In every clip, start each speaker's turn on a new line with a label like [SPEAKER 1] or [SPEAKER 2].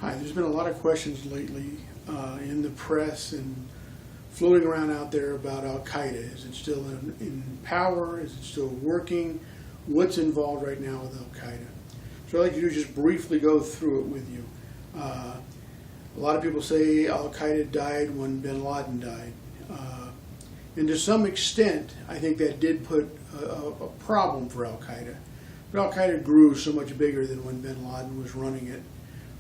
[SPEAKER 1] Hi, there's been a lot of questions lately in the press and floating around out there about Al-Qaeda. Is it still in power? Is it still working? What's involved right now with Al-Qaeda? So I'd like to do is just briefly go through it with you. A lot of people say Al-Qaeda died when bin Laden died. And to some extent, I think that did put a problem for Al-Qaeda. But Al-Qaeda grew so much bigger than when bin Laden was running it.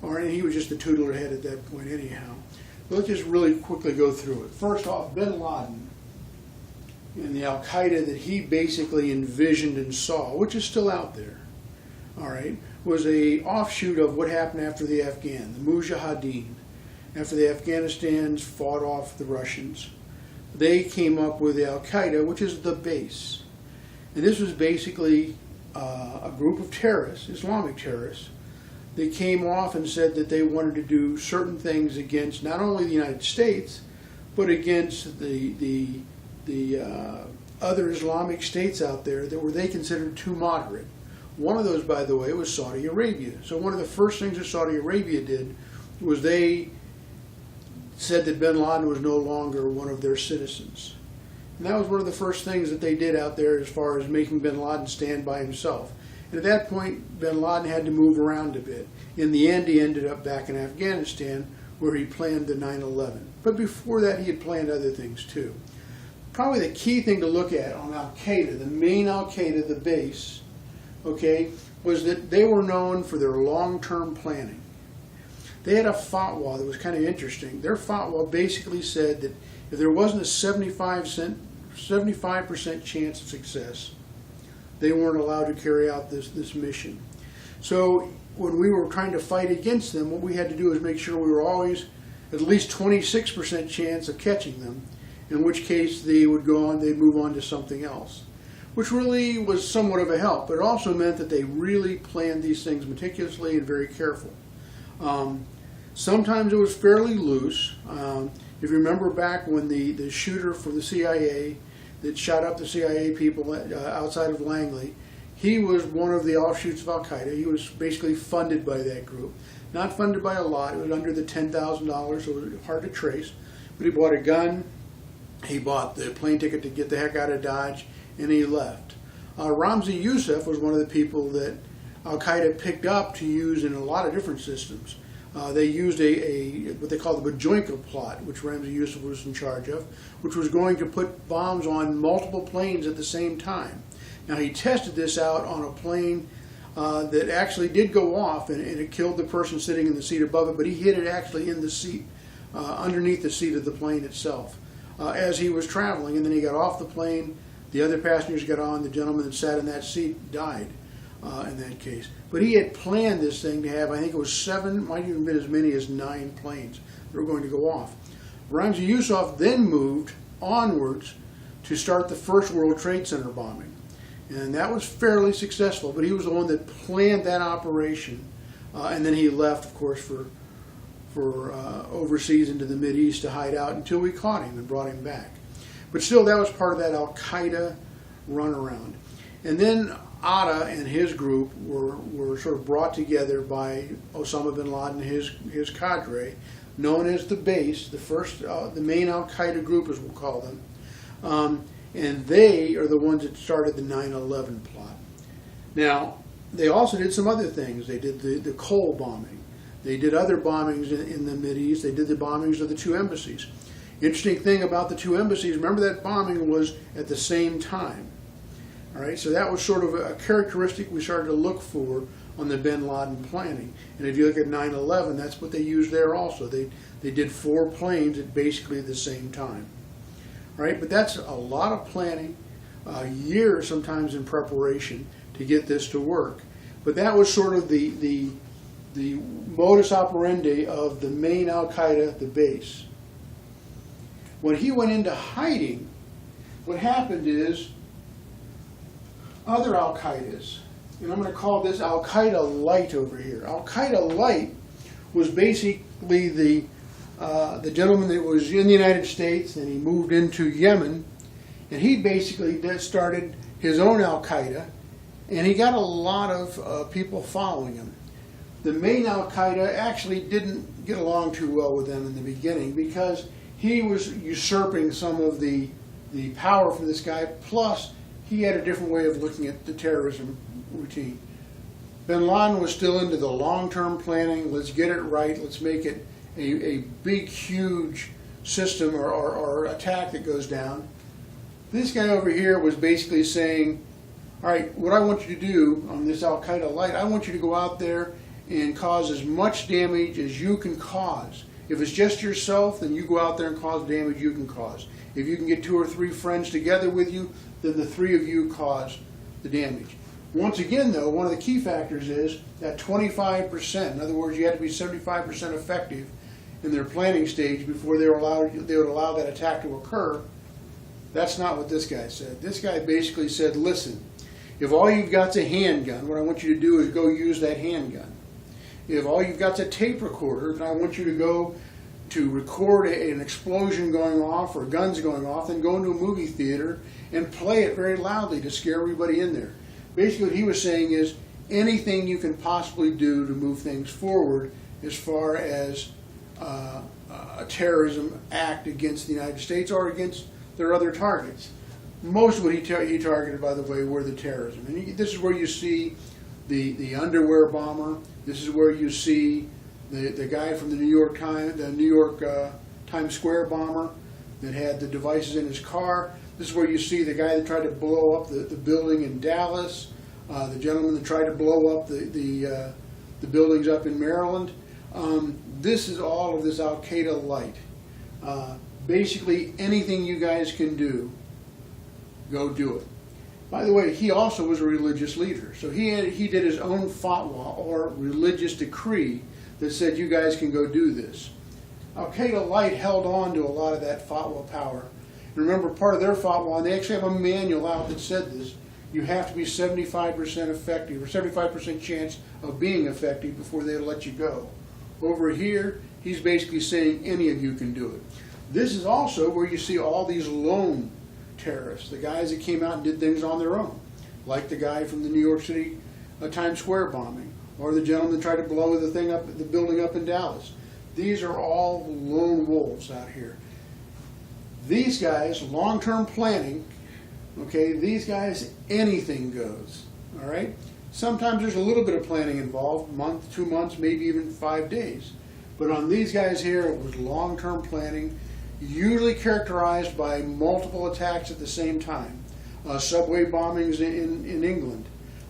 [SPEAKER 1] And he was just the tutelar head at that point anyhow. But let's just really quickly go through it. First off, bin Laden and the Al-Qaeda that he basically envisioned and saw, which is still out there, all right, was a offshoot of what happened after the Afghan, the Mujahideen. After the Afghanistans fought off the Russians, they came up with the Al-Qaeda, which is the base. And this was basically a group of terrorists, Islamic terrorists. They came off and said that they wanted to do certain things against not only the United States, but against the other Islamic states out there that were they considered too moderate. One of those, by the way, was Saudi Arabia. So one of the first things that Saudi Arabia did was they said that bin Laden was no longer one of their citizens. And that was one of the first things that they did out there as far as making bin Laden stand by himself. And at that point, bin Laden had to move around a bit. In the end, he ended up back in Afghanistan where he planned the 9/11. But before that, he had planned other things too. Probably the key thing to look at on Al-Qaeda, the main Al-Qaeda, the base, okay, was that they were known for their long-term planning. They had a fatwa that was kind of interesting. Their fatwa basically said that if there wasn't a 75% chance of success, they weren't allowed to carry out this mission. So when we were trying to fight against them, what we had to do is make sure we were always at least 26% chance of catching them, in which case they would go on, they'd move on to something else, which really was somewhat of a help. But it also meant that they really planned these things meticulously and very careful. Sometimes it was fairly loose. If you remember back when the shooter for the CIA that shot up the CIA people outside of Langley, he was one of the offshoots of Al-Qaeda. He was basically funded by that group. Not funded by a lot. It was under the $10,000, so it was hard to trace. But he bought a gun, he bought the plane ticket to get the heck out of Dodge, and he left. Ramzi Youssef was one of the people that Al-Qaeda picked up to use in a lot of different systems. They used what they call the Bajoinka plot, which Ramzi Youssef was in charge of, which was going to put bombs on multiple planes at the same time. Now he tested this out on a plane that actually did go off, and it killed the person sitting in the seat above it, but he hit it actually in the seat, underneath the seat of the plane itself, as he was traveling. And then he got off the plane, the other passengers got on, the gentleman that sat in that seat died in that case. But he had planned this thing to have, I think it was 7, might even been as many as 9 planes that were going to go off. Ramzi Youssef then moved onwards to start the first World Trade Center bombing. And that was fairly successful, but he was the one that planned that operation. And then he left, of course, for overseas into the Mideast to hide out until we caught him and brought him back. But still, that was part of that Al-Qaeda runaround. And then Atta and his group were sort of brought together by Osama bin Laden and his cadre, known as the base, the main Al-Qaeda group, as we'll call them. And they are the ones that started the 9/11 plot. Now, they also did some other things. They did the coal bombing. They did other bombings in the Mideast. They did the bombings of the 2 embassies. Interesting thing about the 2 embassies, remember that bombing was at the same time. All right, so that was sort of a characteristic we started to look for on the bin Laden planning. And if you look at 9/11, that's what they used there also. They did 4 planes at basically the same time. All right, but that's a lot of planning, years sometimes in preparation to get this to work. But that was sort of the modus operandi of the main Al-Qaeda, the base. When he went into hiding, what happened is other Al-Qaedas, and I'm going to call this Al-Qaeda Light over here. Al-Qaeda Light was basically the gentleman that was in the United States, and he moved into Yemen, and he basically started his own Al-Qaeda, and he got a lot of people following him. the main Al-Qaeda actually didn't get along too well with them in the beginning because he was usurping some of the power from this guy, plus he had a different way of looking at the terrorism routine. Bin Laden was still into the long-term planning. Let's get it right. Let's make it a big, huge system or attack that goes down. This guy over here was basically saying, all right, what I want you to do on this Al-Qaeda light, I want you to go out there and cause as much damage as you can cause. If it's just yourself, then you go out there and cause the damage you can cause. If you can get 2 or 3 friends together with you, then the 3 of you cause the damage. Once again, though, one of the key factors is that 25%. In other words, you have to be 75% effective in their planning stage before they would allow that attack to occur. That's not what this guy said. This guy basically said, listen, if all you've got is a handgun, what I want you to do is go use that handgun. If all you've got is a tape recorder, then I want you to go to record an explosion going off or guns going off, then go into a movie theater and play it very loudly to scare everybody in there. Basically what he was saying is anything you can possibly do to move things forward as far as a terrorism act against the United States or against their other targets. Most of what he targeted, by the way, were the terrorism. And this is where you see the underwear bomber. This is where you see the guy from the New York Times Square bomber that had the devices in his car. This is where you see the guy that tried to blow up the building in Dallas, the gentleman that tried to blow up the buildings up in Maryland. This is all of this Al-Qaeda light. Basically, anything you guys can do, go do it. By the way, he also was a religious leader. So he did his own fatwa, or religious decree, that said you guys can go do this. Al-Qaeda light held on to a lot of that fatwa power. And remember, part of their fatwa, and they actually have a manual out that said this, you have to be 75% effective, or 75% chance of being effective before they'll let you go. Over here, he's basically saying any of you can do it. This is also where you see all these lone terrorists, the guys that came out and did things on their own, like the guy from the New York City Times Square bombing, or the gentleman that tried to blow the building up in Dallas. These are all lone wolves out here. These guys, long-term planning, okay, these guys, anything goes, all right? Sometimes there's a little bit of planning involved, month, 2 months, maybe even 5 days. But on these guys here, it was long-term planning, usually characterized by multiple attacks at the same time. Subway bombings in England,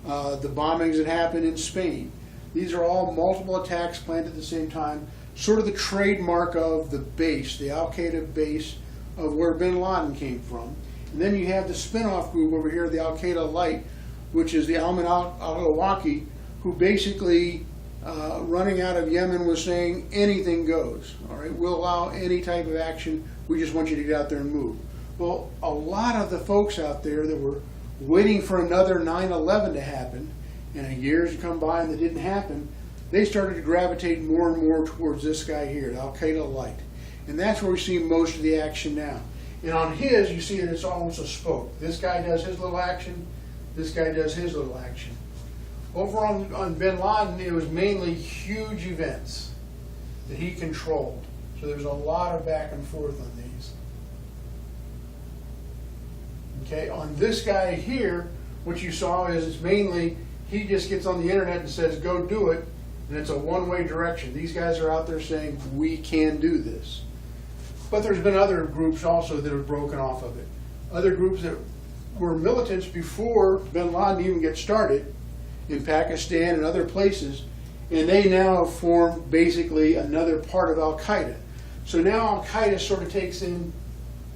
[SPEAKER 1] the bombings that happened in Spain. These are all multiple attacks planned at the same time, sort of the trademark of the base, the Al-Qaeda base of where bin Laden came from. And then you have the spin-off group over here, the Al-Qaeda Light, which is the Ayman al-Awlaki, who basically, running out of Yemen, was saying anything goes. All right, we'll allow any type of action. We just want you to get out there and move. Well, a lot of the folks out there that were waiting for another 9/11 to happen, and years come by and it didn't happen, they started to gravitate more and more towards this guy here, the Al-Qaeda Light. And that's where we see most of the action now. And on his, you see that it's almost a spoke. This guy does his little action, this guy does his little action. Over on bin Laden, it was mainly huge events that he controlled. So there's a lot of back and forth on these. Okay, on this guy here, what you saw is it's mainly, he just gets on the internet and says, go do it, and it's a one-way direction. These guys are out there saying, we can do this. But there's been other groups also that have broken off of it. Other groups that were militants before bin Laden even gets started in Pakistan and other places, and they now have formed basically another part of Al-Qaeda. So now Al-Qaeda sort of takes in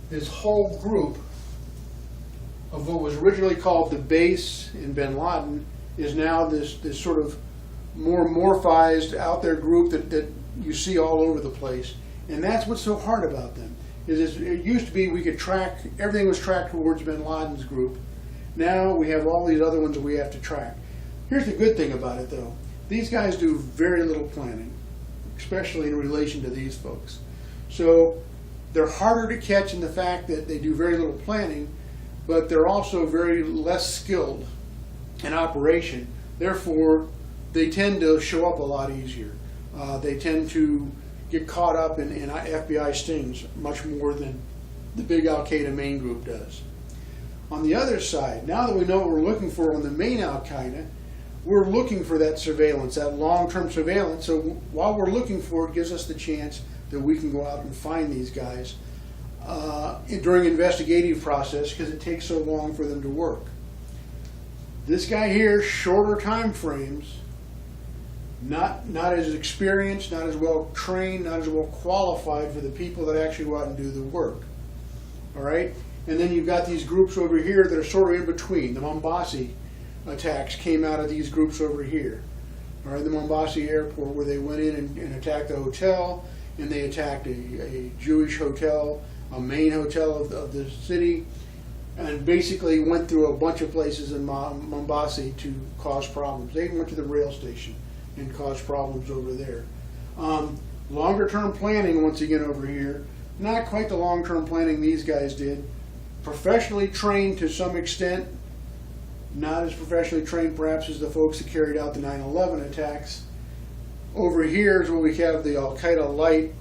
[SPEAKER 1] this whole group of what was originally called the base in bin Laden, is now this sort of more morphized out there group that you see all over the place. And that's what's so hard about them. It used to be we could track, everything was tracked towards bin Laden's group. Now we have all these other ones that we have to track. Here's the good thing about it though. These guys do very little planning, especially in relation to these folks. So they're harder to catch in the fact that they do very little planning, but they're also very less skilled in operation. Therefore, they tend to show up a lot easier. They tend to get caught up in FBI stings much more than the big Al-Qaeda main group does. On the other side, now that we know what we're looking for on the main Al-Qaeda, we're looking for that surveillance, that long-term surveillance. So while we're looking for it, gives us the chance that we can go out and find these guys during investigative process, because it takes so long for them to work. This guy here, shorter time frames, not as experienced, not as well trained, not as well qualified for the people that actually go out and do the work. All right? And then you've got these groups over here that are sort of in between. The Mombasa attacks came out of these groups over here. All right, the Mombasa airport, where they went in and attacked a hotel, and they attacked a Jewish hotel, a main hotel of the city, and basically went through a bunch of places in Mombasa to cause problems. They even went to the rail station and caused problems over there. Longer term planning, once again over here, not quite the long term planning these guys did. Professionally trained to some extent, not as professionally trained perhaps as the folks that carried out the 9/11 attacks. Over here is where we have the Al-Qaeda light,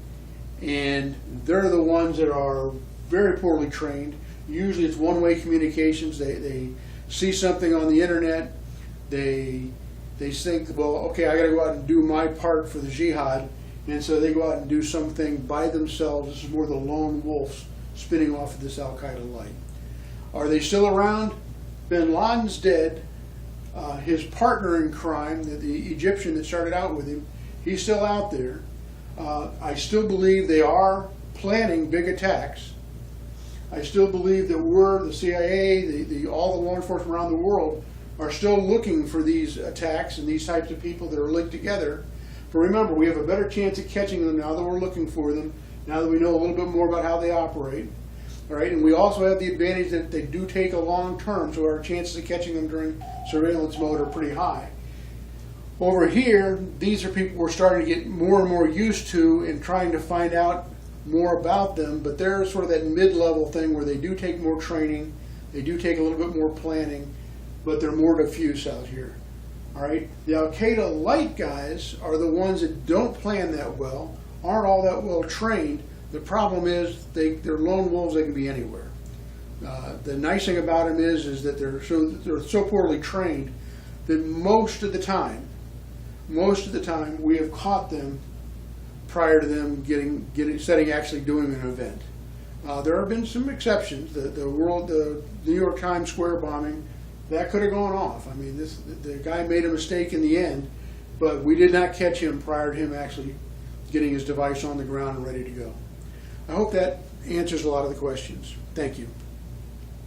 [SPEAKER 1] and they're the ones that are very poorly trained. Usually it's one-way communications. They see something on the internet, they think, well, okay, I got to go out and do my part for the jihad, and so they go out and do something by themselves. This is more the lone wolves spinning off of this Al-Qaeda light. Are they still around? Bin Laden's dead. His partner in crime, the Egyptian that started out with him, he's still out there. I still believe they are planning big attacks. I still believe that we're, the CIA, all the law enforcement around the world, are still looking for these attacks and these types of people that are linked together. But remember, we have a better chance at catching them now that we're looking for them, now that we know a little bit more about how they operate. All right, and we also have the advantage that they do take a long term, so our chances of catching them during surveillance mode are pretty high. Over here, these are people we're starting to get more and more used to and trying to find out more about them, but they're sort of that mid-level thing where they do take more training, they do take a little bit more planning, but they're more diffuse out here. All right, the Al-Qaeda light guys are the ones that don't plan that well, aren't all that well trained. The problem is they're lone wolves. They can be anywhere. The nice thing about them is that they're so poorly trained that most of the time we have caught them prior to them actually doing an event. There have been some exceptions. The New York Times Square bombing, that could have gone off. I mean, the guy made a mistake in the end, but we did not catch him prior to him actually getting his device on the ground and ready to go. I hope that answers a lot of the questions. Thank you.